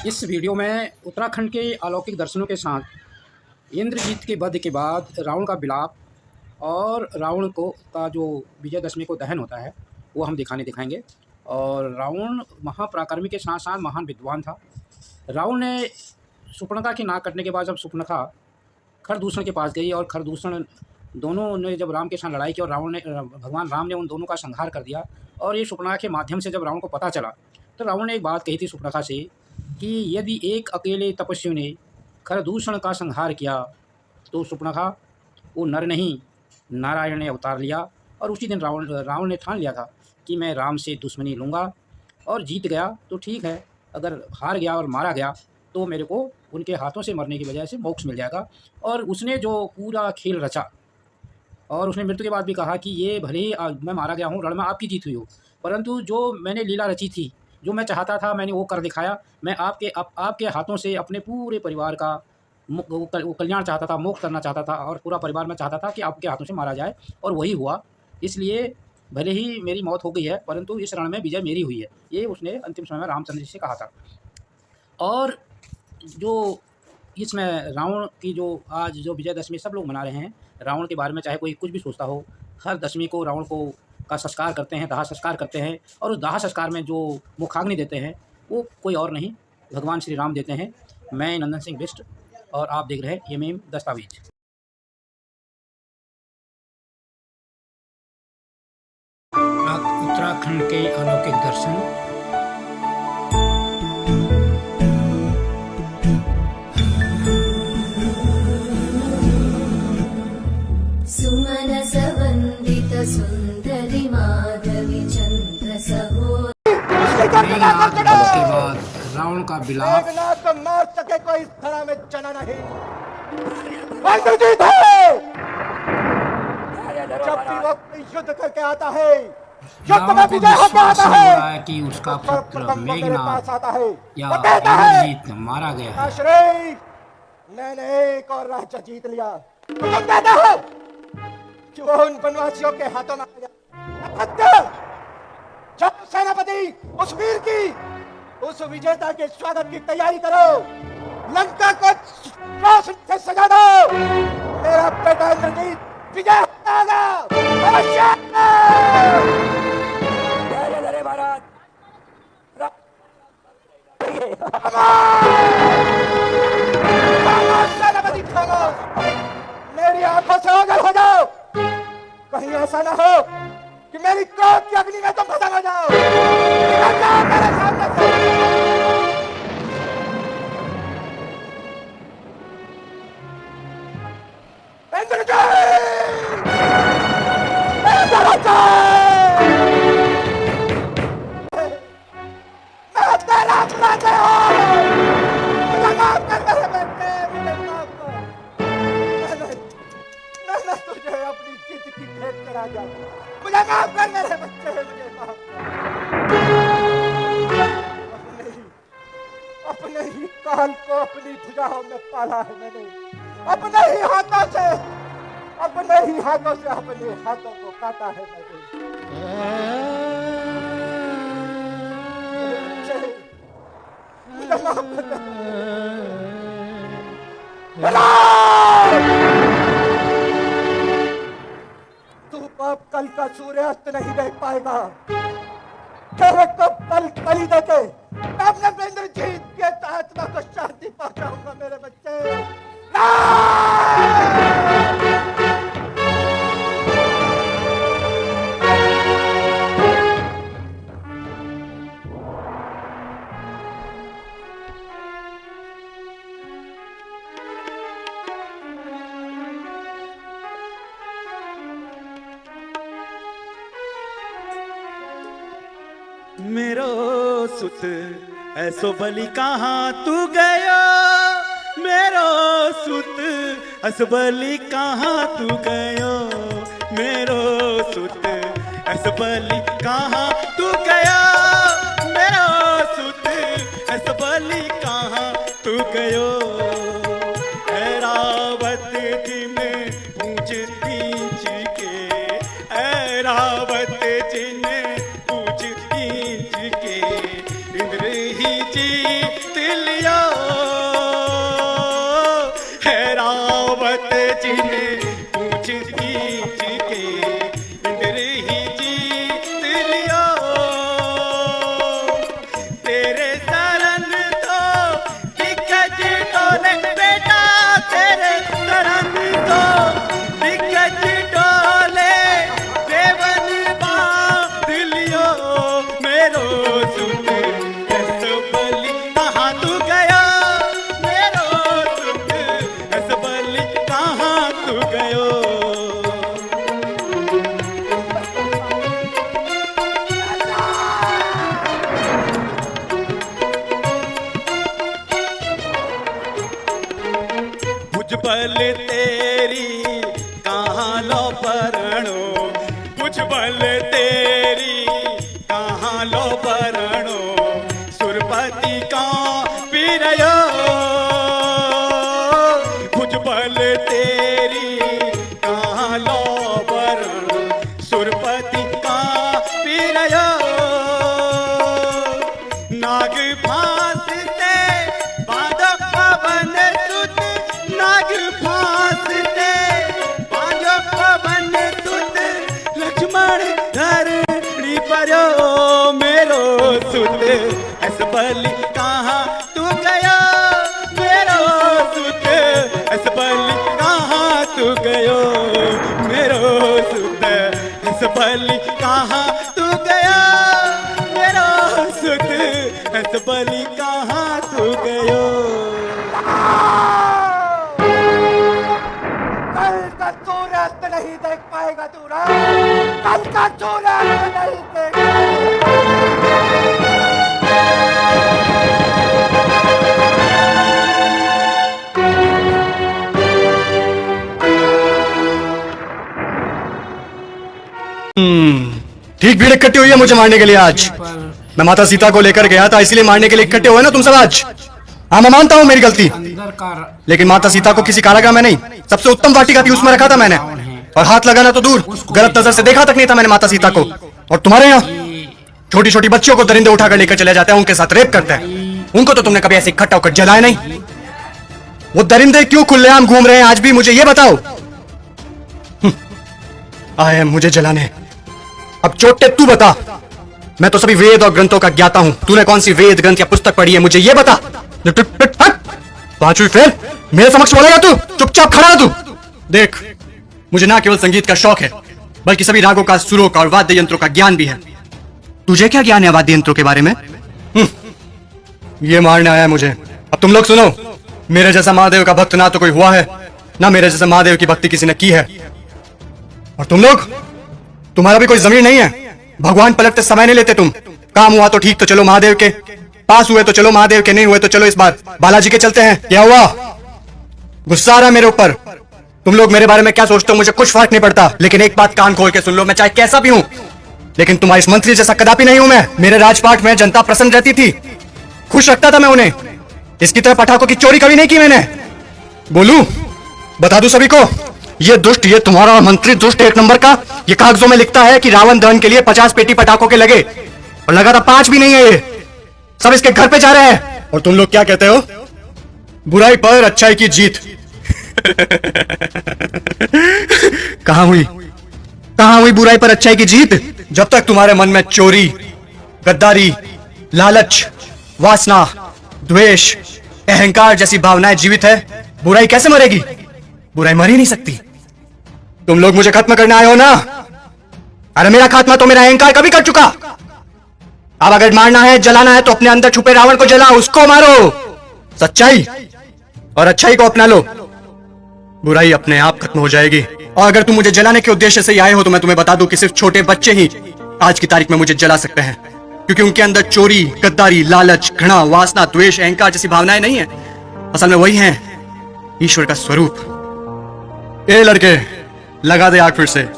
इस वीडियो में उत्तराखंड के अलौकिक दर्शनों के साथ इंद्रजीत के वध के बाद रावण का विलाप और रावण को का जो विजयदशमी को दहन होता है वो हम दिखाएंगे। और रावण महापराक्रमी के साथ साथ महान विद्वान था। रावण ने शूर्पणखा की नाक कटने के बाद जब शूर्पणखा खरदूषण के पास गई और खरदूषण दोनों ने जब राम के साथ लड़ाई की और रावण ने भगवान राम ने उन दोनों का संहार कर दिया। और ये शूर्पणखा के माध्यम से जब रावण को पता चला तो रावण ने एक बात कही थी शूर्पणखा से कि यदि एक अकेले तपस्वी ने खरदूषण का संहार किया तो शूर्पणखा वो नर नहीं नारायण ने अवतार लिया। और उसी दिन रावण ने ठान लिया था कि मैं राम से दुश्मनी लूँगा और जीत गया तो ठीक है, अगर हार गया और मारा गया तो मेरे को उनके हाथों से मरने की वजह से मोक्ष मिल जाएगा। और उसने जो पूरा खेल रचा और उसने मृत्यु के बाद भी कहा कि ये भले ही मैं मारा गया हूँ, रण में आपकी जीत हुई हो, परंतु जो मैंने लीला रची थी, जो मैं चाहता था मैंने वो कर दिखाया। मैं आपके हाथों से अपने पूरे परिवार का वो कल्याण चाहता था, मोक्ष करना चाहता था और पूरा परिवार मैं चाहता था कि आपके हाथों से मारा जाए और वही हुआ। इसलिए भले ही मेरी मौत हो गई है परंतु इस रण में विजय मेरी हुई है। ये उसने अंतिम समय में रामचंद्र जी से कहा था। और जो इसमें रावण की जो आज जो विजयदशमी सब लोग मना रहे हैं, रावण के बारे में चाहे कोई कुछ भी सोचता हो, हर दशमी को रावण को का संस्कार करते हैं, दाह संस्कार करते हैं। और उस दाह संस्कार में जो मुखाग्नि देते हैं वो कोई और नहीं भगवान श्री राम देते हैं। मैं नंदन सिंह बिष्ट और आप देख रहे हैं एमएम दस्तावेज। उत्तराखंड के अलौकिक दर्शन। सुंदरी माधवी चंद्र सहो के बाद रावण का विलाप। तो मार सके कोई इस धरा में चना नहीं। इंद्रजीत है जब भी वो युद्ध करके आता है, युद्ध में विजय होकर आता है कि उसका पुत्र मेघनाद आता है या इंद्रजीत मारा गया है। श्री मैंने एक और राज्य जीत लिया। तुम कहते हो कि वो उन वनवासियों के हाथों में आ गया। जब सेनापति उस वीर की उस विजेता के स्वागत की तैयारी करो, लंका को रोशनी से सजा दो। मेरा बेटा इंद्रजीत विजय होगा अवश्य। भारत सेनापति खामोश, मेरी आंखों से ओझल हो जाओ। कहीं ऐसा ना हो कि मेरी क्रोध की अग्नि में तुम खत्म हो जाओ। निकल जाओ मेरे सामने से। मैं तेरा अपराधी हूँ। मुझे माफ कर मेरे बेटे, मुझे माफ कर। मैं तुझे अपनी जिद की भेंट करा जा। मुझे माफ कर मेरे बच्चे, मुझे माफ कर। अपने ही काल को अपनी भुजाओं में पाला है मैंने। अपने ही हाथों से अपने हाथों को काटा है मैंने। मुझे माफ कर। अब कल का सूर्यास्त नहीं देख पाएगा। तेरे को पल पली देके मैं अपने इंद्रजीत के आत्मा को शांति पहुंचाऊंगा मेरे बच्चे। मेरो सुत ऐसो बलि कहाँ तू गयो, मेरो सुत ऐसो बलि कहाँ तू गयो, मेरो सुत ऐसो बलि कहाँ तू गयो, मेरो सुत ऐसो बलि कहाँ तू गयो। ऐरावत जिन पूछ तींच के, ऐरावत जिन इंद्र ही जीत लिया। बल तेरी कहाँ लो बरणो सुरपति का पीरयो भुज बल तेरी कहाँ लो बरणो सुरपति का पीरयो नाग फांस से बांधो पवन सुत नाग फांस से बांधो पवन सुत लक्ष्मण धरणी परो मेरो सुत ऐस बलि कहाँ तू गयो मेरो सुत ऐस बलि कहाँ तू गयो मेरो सुत ऐस बलि कहाँ तू गयो मेरो सुत ऐस बलि कहाँ तू गयो कल का सूरज नहीं देख पाएगा तू राम कल का सूरज नहीं देख ठीक भीड़ इकट्ठी हुई है मुझे मारने के लिए आज। मैं माता सीता को लेकर गया था इसलिए मारने के लिए इकट्ठे हुए ना तुम सब आज। हाँ मैं मानता हूँ मेरी गलती, अंदर का लेकिन माता सीता को किसी कारागार में नहीं सबसे उत्तम वाटिका थी उसमें रखा था मैंने, और हाथ लगाना तो दूर गलत नजर से देखा तक नहीं था मैंने माता सीता को। और तुम्हारे यहाँ छोटी छोटी बच्चियों को दरिंदे उठाकर लेकर चले जाते हैं, उनके साथ रेप करते हैं। उनको तो तुमने कभी ऐसे इकट्ठा होकर जलाया नहीं। वो दरिंदे क्यों खुलेआम घूम रहे हैं आज भी, मुझे ये बताओ। आए मुझे जलाने। अब चोटे तू बता, मैं तो सभी वेद और ग्रंथों का ज्ञाता हूं। तूने कौन सी वेद ग्रंथ या पुस्तक पढ़ी है मुझे ये बता। पांचवी फेल मेरे समक्ष बोलेगा तू, चुपचाप खड़ा तू। देख मुझे ना केवल संगीत का शौक है बल्कि सभी रागों का, सुरों का और वाद्य यंत्रों का ज्ञान भी है। तुझे क्या ज्ञान है वाद्य यंत्रों के बारे में? ये मारने आया है मुझे। अब तुम लोग सुनो, मेरे जैसा महादेव का भक्त ना तो कोई हुआ है ना मेरे जैसा महादेव की भक्ति किसी ने की है। और तुम लोग, तुम्हारा भी कोई जमीन नहीं है। भगवान पलटते समय नहीं लेते तुम। काम हुआ तो ठीक तो चलो महादेव के, पास हुए तो चलो महादेव के, नहीं हुए तो चलो इस बार बालाजी के चलते हैं। क्या हुआ? गुस्सा आ रहा है मेरे ऊपर? तुम लोग मेरे बारे में क्या सोचते हो मुझे कुछ फर्क नहीं पड़ता, लेकिन एक बात कान खोल के सुन लो, मैं चाहे कैसा भी हूं लेकिन तुम्हारी इस मंत्री जैसा कदापि नहीं हूं मैं। मेरे राजपाट में जनता प्रसन्न रहती थी, खुश रखता था मैं उन्हें। इसकी तरह पटाखों की चोरी कभी नहीं की मैंने। बोलूं, बता दूं सभी को, ये दुष्ट, ये तुम्हारा मंत्री दुष्ट एक नंबर का, ये कागजों में लिखता है कि रावण दहन के लिए 50 पेटी पटाखों के लगे, और लगा था 5 भी नहीं है, ये सब इसके घर पे जा रहे हैं। और तुम लोग क्या कहते हो? बुराई पर अच्छाई की जीत। कहां हुई बुराई पर अच्छाई की जीत? जब तक तुम्हारे मन में चोरी, गद्दारी, लालच, वासना, द्वेष, अहंकार जैसी भावनाएं जीवित है, बुराई कैसे मरेगी? बुराई मर ही नहीं सकती। तुम लोग मुझे खत्म करने आए हो ना? अरे मेरा खात्मा तो मेरा अहंकार कभी कर चुका। अब अगर मारना है, जलाना है तो अपने अंदर छुपे रावण को जलाओ, उसको मारो। सच्चाई और अच्छाई को अपना लो, बुराई अपने आप खत्म हो जाएगी। और अगर तुम मुझे जलाने के उद्देश्य से ही आए हो तो मैं तुम्हें बता दूं कि सिर्फ छोटे बच्चे ही आज की तारीख में मुझे जला सकते हैं, क्योंकि उनके अंदर चोरी, गद्दारी, लालच, घृणा, वासना, द्वेष, अहंकार जैसी भावनाएं नहीं है। असल में वही हैं ईश्वर का स्वरूप। ए लड़के, लगा दे आग फिर से।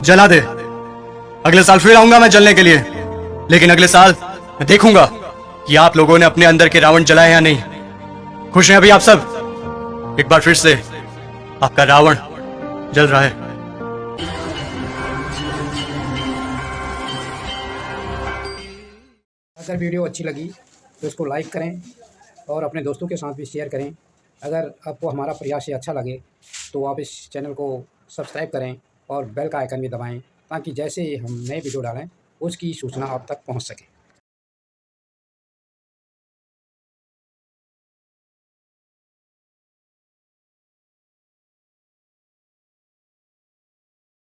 जला दे। अगले साल फिर आऊंगा मैं जलने के लिए, लेकिन अगले साल मैं देखूंगा कि आप लोगों ने अपने अंदर के रावण जलाए या नहीं। खुश हैं अभी आप सब? एक बार फिर से आपका रावण जल रहा है। अगर वीडियो अच्छी लगी तो इसको लाइक करें और अपने दोस्तों के साथ भी शेयर करें। अगर आपको हमारा प्रयास ये अच्छा लगे तो आप इस चैनल को सब्सक्राइब करें और बेल का आइकन भी दबाएं, ताकि जैसे हम नए वीडियो डालें उसकी सूचना आप तक पहुंच सके।